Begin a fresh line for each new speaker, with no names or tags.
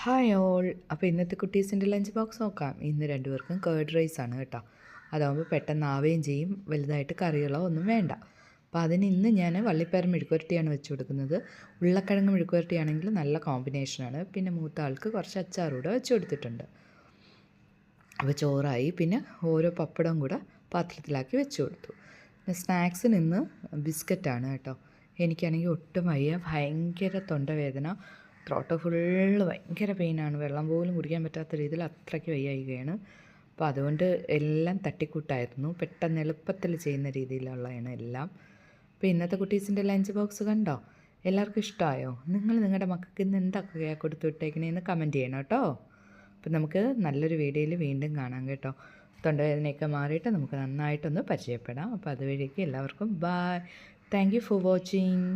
Hi all. അപ്പോൾ ഇന്നത്തെ കുട്ടീസിൻ്റെ lunch box നോക്കാം. ഇന്ന് രണ്ടുപേർക്കും കേർഡ് റൈസ് ആണ് കേട്ടോ. അതാകുമ്പോൾ പെട്ടെന്ന് ആവുകയും ചെയ്യും, വലുതായിട്ട് കറികളോ ഒന്നും വേണ്ട. അപ്പോൾ അതിന് ഇന്ന് ഞാൻ വള്ളിപ്പയർ മെഴുക്കുവരട്ടിയാണ് വെച്ച് കൊടുക്കുന്നത്. ഉരുളക്കിഴങ്ങ് മെഴുക്കുവരട്ടിയാണെങ്കിൽ നല്ല കോമ്പിനേഷനാണ്. പിന്നെ മൂത്ത ആൾക്ക് കുറച്ച് അച്ചാറൂടെ വെച്ച് കൊടുത്തിട്ടുണ്ട്. അപ്പോൾ ചോറായി, പിന്നെ ഓരോ പപ്പടം കൂടെ പാത്രത്തിലാക്കി വെച്ച് കൊടുത്തു. പിന്നെ സ്നാക്സിന് ഇന്ന് ബിസ്ക്കറ്റാണ് കേട്ടോ. എനിക്കാണെങ്കിൽ ഒട്ടും വയ്യ, ഭയങ്കര തൊണ്ടവേദന, ത്രോട്ട് ഫുള്ള് ഭയങ്കര പെയിനാണ്, വെള്ളം പോലും കുടിക്കാൻ പറ്റാത്ത രീതിയിൽ അത്രയ്ക്ക് വയ്യായികയാണ്. അപ്പോൾ അതുകൊണ്ട് എല്ലാം തട്ടിക്കൂട്ടായിരുന്നു, പെട്ടെന്ന് എളുപ്പത്തിൽ ചെയ്യുന്ന രീതിയിലുള്ളതാണ് എല്ലാം. അപ്പോൾ ഇന്നത്തെ കുട്ടീസിൻ്റെ ലഞ്ച് ബോക്സ് കണ്ടോ? എല്ലാവർക്കും ഇഷ്ടമായോ? നിങ്ങൾ നിങ്ങളുടെ മക്കൾക്ക് ഇന്ന് എന്തൊക്കെയാണ് കൊടുത്തു വിട്ടേക്കണേന്ന് കമൻറ്റ് ചെയ്യണം കേട്ടോ. അപ്പോൾ നമുക്ക് നല്ലൊരു വീഡിയോയിൽ വീണ്ടും കാണാം കേട്ടോ. തൊണ്ടവേദനയൊക്കെ മാറിയിട്ട് നമുക്ക് നന്നായിട്ടൊന്ന് പരിചയപ്പെടാം. അപ്പോൾ അതുവഴിക്ക് എല്ലാവർക്കും bye. Thank you for watching.